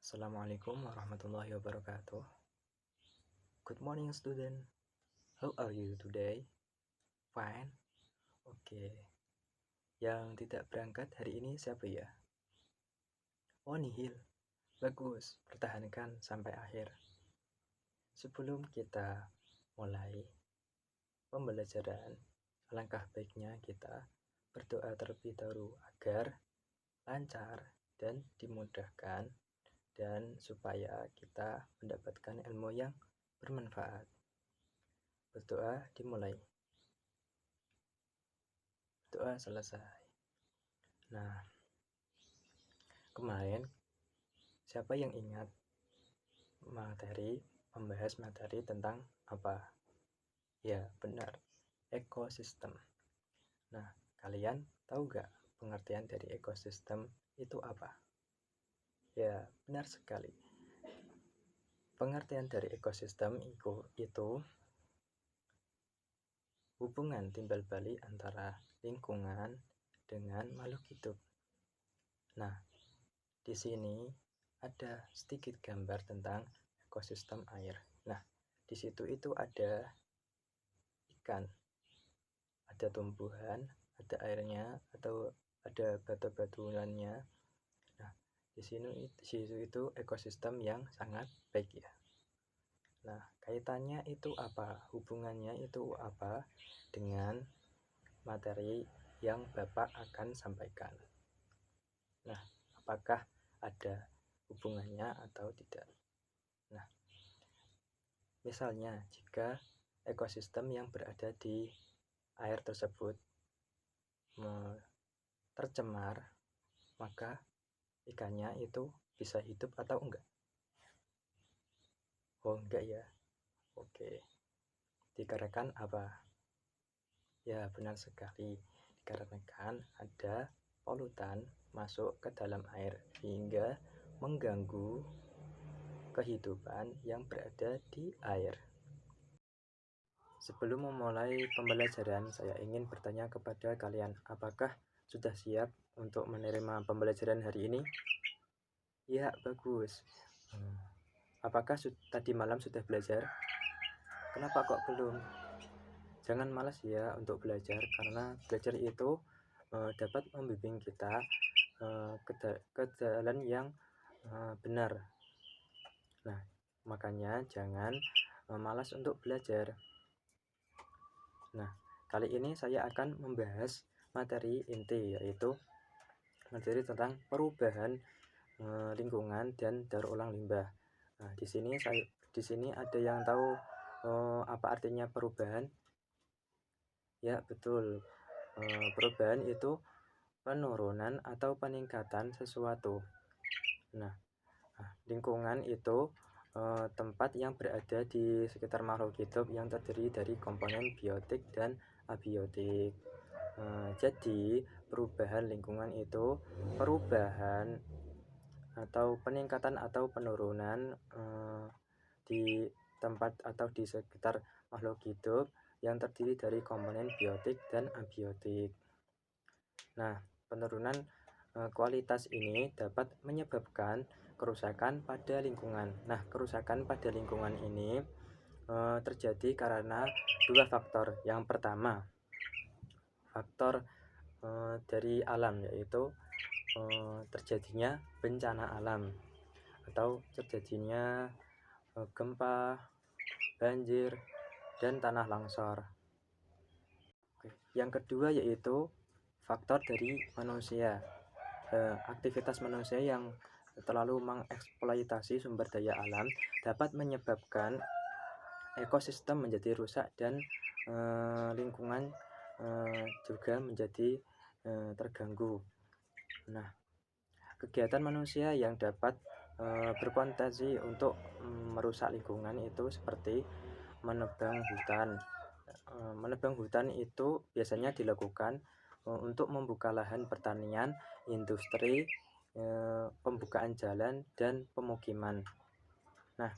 Assalamualaikum warahmatullahi wabarakatuh. Good morning, student. How are you today? Fine. Oke. Yang tidak berangkat hari ini siapa ya? Oh, nihil. Bagus. Pertahankan sampai akhir. Sebelum kita mulai pembelajaran, alangkah baiknya kita berdoa terlebih dahulu agar lancar dan dimudahkan dan supaya kita mendapatkan ilmu yang bermanfaat. Berdoa dimulai. Doa selesai. Nah, kemarin siapa yang ingat membahas materi tentang apa? Ya, benar. Ekosistem. Nah, kalian tahu gak pengertian dari ekosistem itu apa? Ya, benar sekali. Pengertian dari ekosistem itu hubungan timbal balik antara lingkungan dengan makhluk hidup. Nah, di sini ada sedikit gambar tentang ekosistem air. Nah, di situ itu ada ikan, ada tumbuhan, ada airnya, atau ada batu-batuannya. Nah, di situ itu ekosistem yang sangat baik ya. Nah, kaitannya itu apa? Hubungannya itu apa dengan materi yang Bapak akan sampaikan? Nah, apakah ada hubungannya atau tidak? Nah, misalnya jika ekosistem yang berada di air tersebut tercemar, maka ikannya itu bisa hidup atau enggak? Oh, enggak ya. Oke. Dikarenakan apa? Ya, benar sekali. Dikarenakan ada polutan masuk ke dalam air hingga mengganggu kehidupan yang berada di air. Sebelum memulai pembelajaran, saya ingin bertanya kepada kalian, apakah sudah siap untuk menerima pembelajaran hari ini? Ya, bagus. Apakah tadi malam sudah belajar? Kenapa kok belum? Jangan malas ya untuk belajar, karena belajar itu dapat membimbing kita ke jalan yang benar. Nah, makanya jangan malas untuk belajar. Nah, kali ini saya akan membahas materi inti, yaitu materi tentang perubahan lingkungan dan daur ulang limbah. Nah, di sini ada yang tahu apa artinya perubahan? Ya, betul. Perubahan itu penurunan atau peningkatan sesuatu. Nah, lingkungan itu tempat yang berada di sekitar makhluk hidup yang terdiri dari komponen biotik dan abiotik. Jadi perubahan lingkungan itu perubahan atau peningkatan atau penurunan di tempat atau di sekitar makhluk hidup yang terdiri dari komponen biotik dan abiotik. Nah, penurunan kualitas ini dapat menyebabkan kerusakan pada lingkungan. Nah, kerusakan pada lingkungan ini terjadi karena dua faktor. Yang pertama, faktor dari alam, yaitu terjadinya bencana alam atau terjadinya gempa, banjir, dan tanah longsor. Yang kedua yaitu faktor dari manusia, aktivitas manusia yang terlalu mengeksploitasi sumber daya alam dapat menyebabkan ekosistem menjadi rusak dan lingkungan juga menjadi terganggu. Nah, kegiatan manusia yang dapat berpotensi untuk merusak lingkungan itu seperti menebang hutan. Menebang hutan itu biasanya dilakukan untuk membuka lahan pertanian, industri, pembukaan jalan, dan pemukiman. Nah,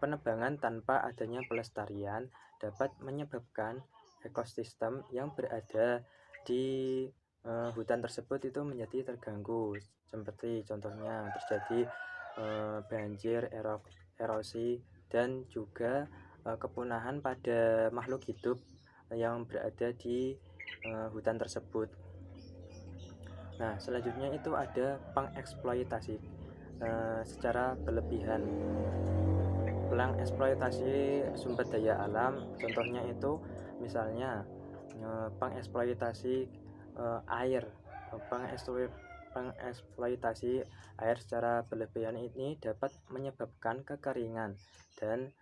penebangan tanpa adanya pelestarian dapat menyebabkan ekosistem yang berada di hutan tersebut itu menjadi terganggu, seperti contohnya terjadi banjir, erosi, dan juga kepunahan pada makhluk hidup yang berada di hutan tersebut. Nah, selanjutnya itu ada pengeksploitasi secara berlebihan. Pengeksploitasi sumber daya alam, contohnya itu misalnya pengeksploitasi air, pengeksploitasi air secara berlebihan ini dapat menyebabkan kekeringan dan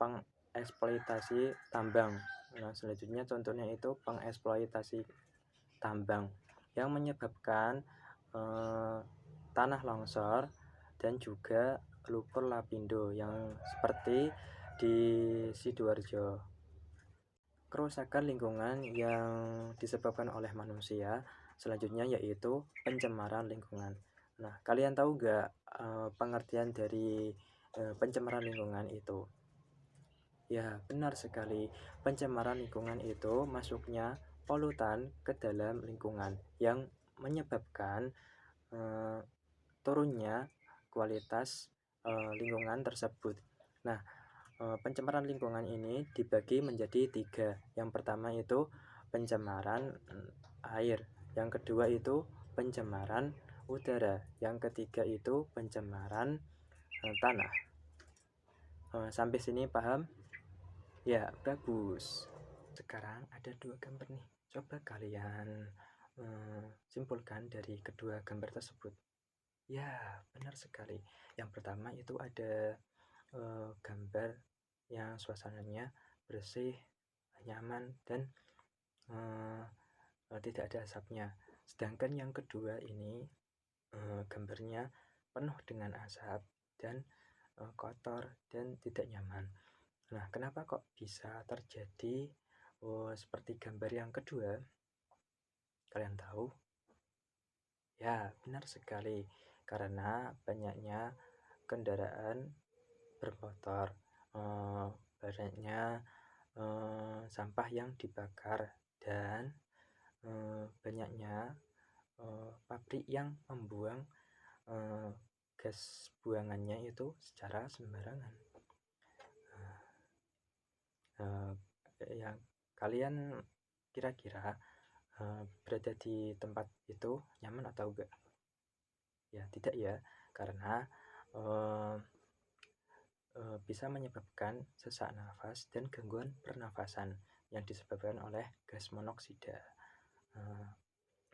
pengeksploitasi tambang. Nah, selanjutnya contohnya itu pengeksploitasi tambang yang menyebabkan tanah longsor dan juga lumpur lapindo yang seperti di Sidoarjo. Kerusakan lingkungan yang disebabkan oleh manusia selanjutnya yaitu pencemaran lingkungan. Nah, kalian tahu nggak pengertian dari pencemaran lingkungan itu? Ya, benar sekali. Pencemaran lingkungan itu masuknya polutan ke dalam lingkungan yang menyebabkan turunnya kualitas lingkungan tersebut. Nah, pencemaran lingkungan ini dibagi menjadi 3. Yang pertama itu pencemaran air, yang kedua itu pencemaran udara, yang ketiga itu pencemaran tanah. Sampai sini paham? Ya, bagus. Sekarang ada 2 gambar nih. Coba kalian simpulkan dari kedua gambar tersebut. Ya, benar sekali. Yang pertama itu ada gambar yang suasananya bersih, nyaman, dan tidak ada asapnya. Sedangkan yang kedua ini gambarnya penuh dengan asap dan kotor dan tidak nyaman. Nah, kenapa kok bisa terjadi seperti gambar yang kedua? Kalian tahu? Ya, benar sekali. Karena banyaknya kendaraan bermotor, banyaknya sampah yang dibakar, dan banyaknya pabrik yang membuang gas buangannya itu secara sembarangan. Yang kalian kira-kira berada di tempat itu nyaman atau enggak? Ya, tidak ya, karena bisa menyebabkan sesak nafas dan gangguan pernafasan yang disebabkan oleh gas monoksida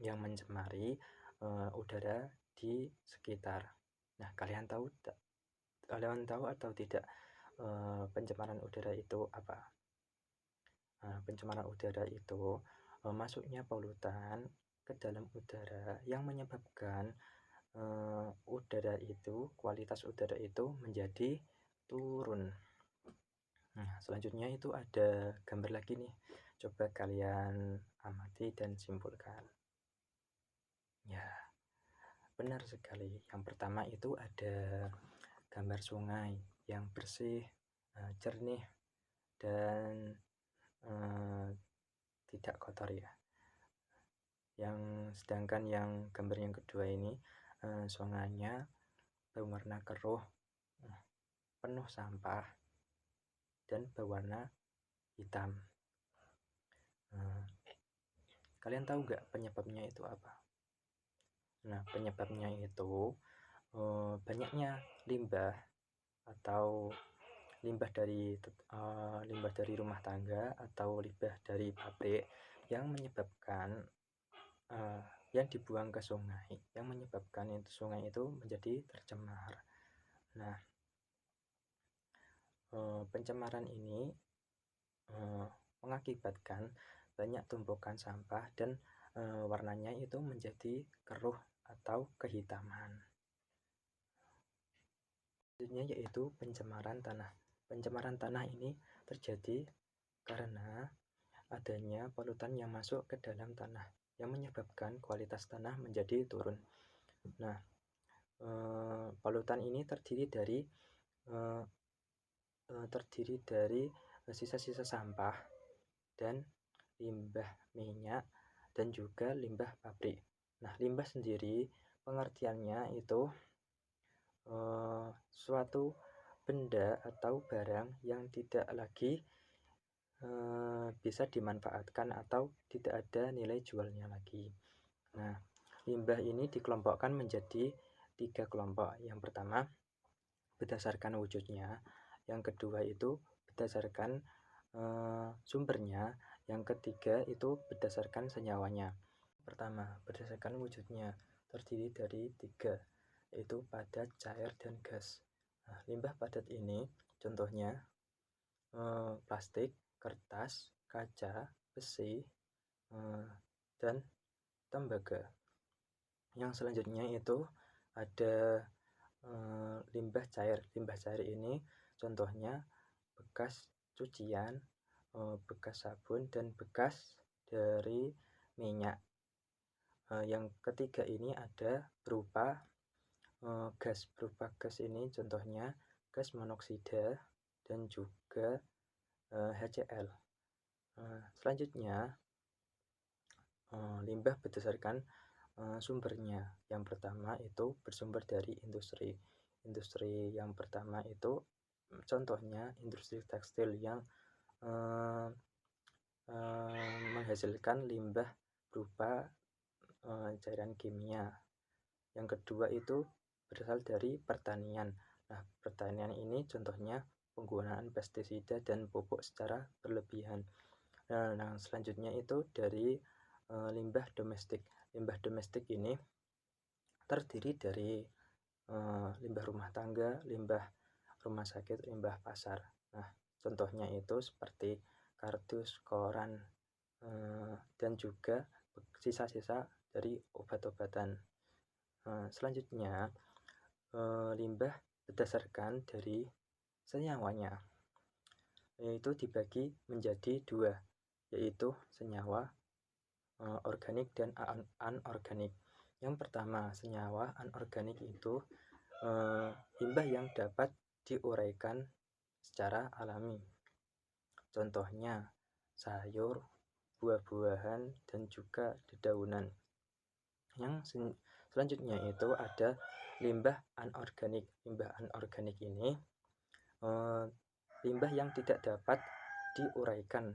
yang mencemari udara di sekitar. Nah, kalian tahu atau tidak pencemaran udara itu apa? Pencemaran udara itu masuknya polutan ke dalam udara yang menyebabkan kualitas udara itu menjadi turun. Nah, selanjutnya itu ada gambar lagi nih. Coba kalian amati dan simpulkan. Ya, benar sekali. Yang pertama itu ada gambar sungai yang bersih, jernih, dan tidak kotor ya. Sedangkan yang gambar yang kedua ini sungainya berwarna keruh, penuh sampah, dan berwarna hitam. Kalian tahu nggak penyebabnya itu apa? Nah, penyebabnya itu banyaknya limbah atau limbah dari rumah tangga atau limbah dari pabrik yang menyebabkan yang dibuang ke sungai, yang menyebabkan sungai itu menjadi tercemar. Nah, pencemaran ini mengakibatkan banyak tumpukan sampah dan warnanya itu menjadi keruh atau kehitaman. Selanjutnya yaitu pencemaran tanah. Pencemaran tanah ini terjadi karena adanya polutan yang masuk ke dalam tanah yang menyebabkan kualitas tanah menjadi turun. Nah, polutan ini terdiri dari sisa-sisa sampah dan limbah minyak dan juga limbah pabrik. Nah, limbah sendiri pengertiannya itu suatu benda atau barang yang tidak lagi bisa dimanfaatkan atau tidak ada nilai jualnya lagi. Nah, limbah ini dikelompokkan menjadi 3 kelompok. Yang pertama, berdasarkan wujudnya. Yang kedua itu berdasarkan sumbernya. Yang ketiga itu berdasarkan senyawanya. Pertama, berdasarkan wujudnya, terdiri dari 3, yaitu padat, cair, dan gas. Nah, limbah padat ini contohnya plastik, kertas, kaca, besi, dan tembaga. Yang selanjutnya itu ada limbah cair. Limbah cair ini contohnya bekas cucian, bekas sabun, dan bekas dari minyak. Yang ketiga ini ada berupa gas. Berupa gas ini contohnya gas monoksida dan juga HCl. Selanjutnya limbah berdasarkan sumbernya. Yang pertama itu bersumber dari industri. Industri yang pertama itu contohnya industri tekstil yang menghasilkan limbah berupa cairan kimia. Yang kedua itu berasal dari pertanian. Nah, pertanian ini contohnya penggunaan pestisida dan pupuk secara berlebihan. Nah, selanjutnya itu dari limbah domestik. Limbah domestik ini terdiri dari limbah rumah tangga, limbah rumah sakit, limbah pasar. Nah, contohnya itu seperti kardus, koran, dan juga sisa-sisa dari obat-obatan. Selanjutnya, limbah berdasarkan dari senyawanya, yaitu dibagi menjadi 2, yaitu senyawa organik dan anorganik. Yang pertama, senyawa anorganik itu limbah yang dapat diuraikan secara alami. Contohnya sayur, buah-buahan, dan juga dedaunan. Yang selanjutnya itu ada limbah anorganik. Limbah anorganik ini limbah yang tidak dapat diuraikan.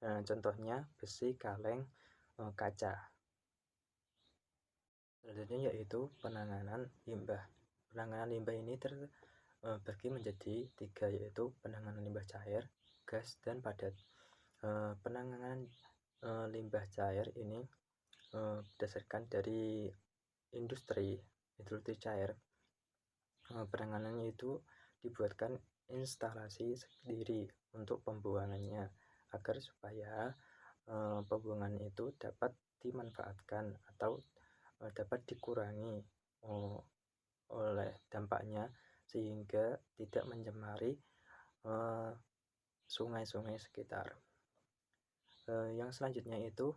Contohnya besi, kaleng, kaca. Selanjutnya yaitu penanganan limbah. Penanganan limbah ini terbagi menjadi 3, yaitu penanganan limbah cair, gas, dan padat. Penanganan limbah cair ini berdasarkan dari industri cair. Penanganannya itu dibuatkan instalasi sendiri untuk pembuangannya agar supaya pembuangan itu dapat dimanfaatkan atau dapat dikurangi oleh dampaknya sehingga tidak mencemari sungai-sungai sekitar. Yang selanjutnya itu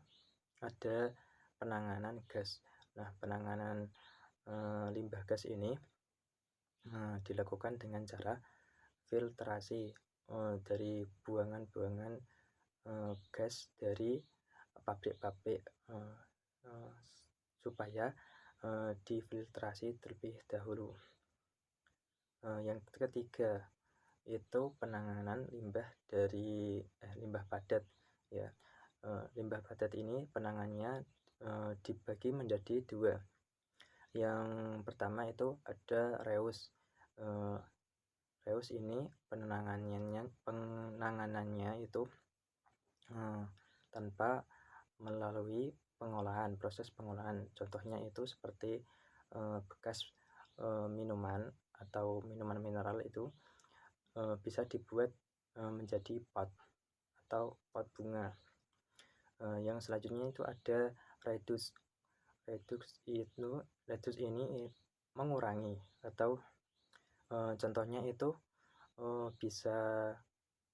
ada penanganan gas. Nah, penanganan limbah gas ini dilakukan dengan cara filtrasi dari buangan-buangan gas dari pabrik-pabrik supaya difiltrasi terlebih dahulu. Yang ketiga itu penanganan limbah dari limbah padat, ya. Limbah padat ini penanganannya dibagi menjadi 2. Yang pertama itu ada reus. Reus ini penanganannya itu tanpa melalui proses pengolahan. Contohnya itu seperti bekas minuman atau minuman mineral itu bisa dibuat menjadi pot atau pot bunga. Yang selanjutnya itu ada reduce. Reduce ini mengurangi atau contohnya itu bisa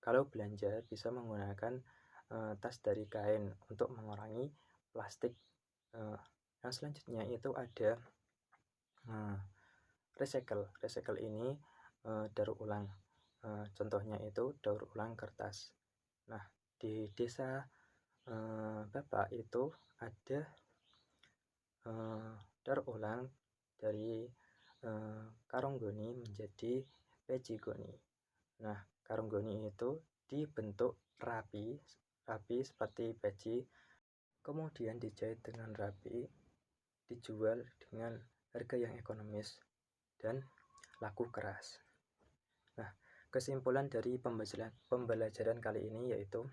kalau belanja bisa menggunakan tas dari kain untuk mengurangi plastik. Yang selanjutnya itu ada recycle. Recycle ini daur ulang. Contohnya itu daur ulang kertas. Nah, di desa Bapak itu ada daur ulang dari karonggoni menjadi peci-goni. Nah, karonggoni itu dibentuk rapi seperti peci, kemudian dijahit dengan rapi, dijual dengan harga yang ekonomis dan laku keras. Nah, kesimpulan dari pembelajaran kali ini yaitu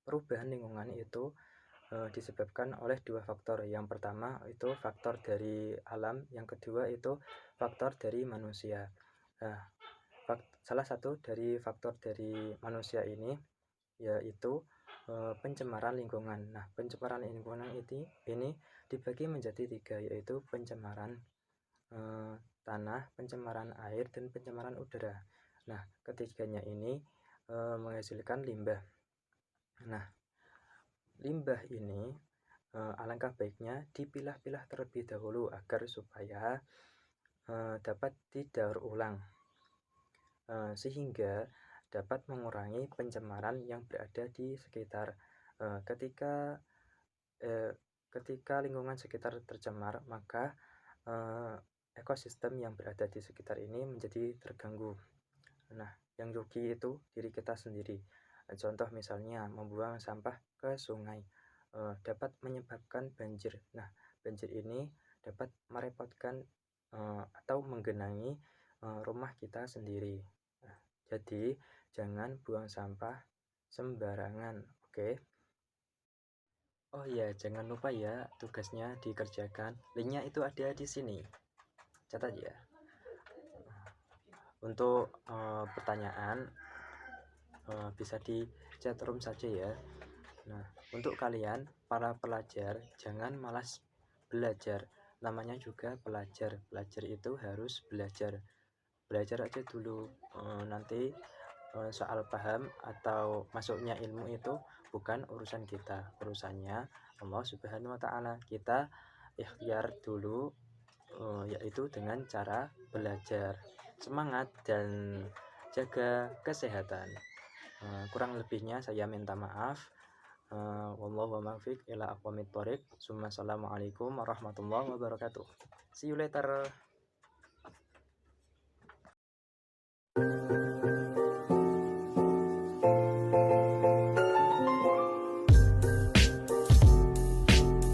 perubahan lingkungan itu disebabkan oleh dua faktor. Yang pertama itu faktor dari alam, yang kedua itu faktor dari manusia. Nah, salah satu dari faktor dari manusia ini yaitu pencemaran lingkungan. Nah, pencemaran lingkungan ini dibagi menjadi tiga, yaitu pencemaran tanah, pencemaran air, dan pencemaran udara. Nah, ketiganya ini menghasilkan limbah. Nah, limbah ini alangkah baiknya dipilah-pilah terlebih dahulu agar supaya dapat didaur ulang, sehingga dapat mengurangi pencemaran yang berada di sekitar. Ketika lingkungan sekitar tercemar, maka ekosistem yang berada di sekitar ini menjadi terganggu. Nah, yang rugi itu diri kita sendiri. Contoh misalnya membuang sampah ke sungai dapat menyebabkan banjir. Nah, banjir ini dapat merepotkan atau menggenangi rumah kita sendiri. Nah, jadi jangan buang sampah sembarangan, oke? Oh iya, jangan lupa ya tugasnya dikerjakan. Linknya itu ada di sini. Catat ya. Untuk pertanyaan bisa di chat room saja ya. Nah, untuk kalian para pelajar jangan malas belajar. Namanya juga pelajar. Pelajar itu harus belajar. Belajar aja dulu. Nanti soal paham atau masuknya ilmu itu bukan urusan kita. Urusannya Allah Subhanahu wa taala. Kita ikhtiar dulu yaitu dengan cara belajar. Semangat dan jaga kesehatan. Kurang lebihnya saya minta maaf. Wallahu muwaffiq ila aqwamit thoriq. Assalamualaikum warahmatullahi wabarakatuh. See you later.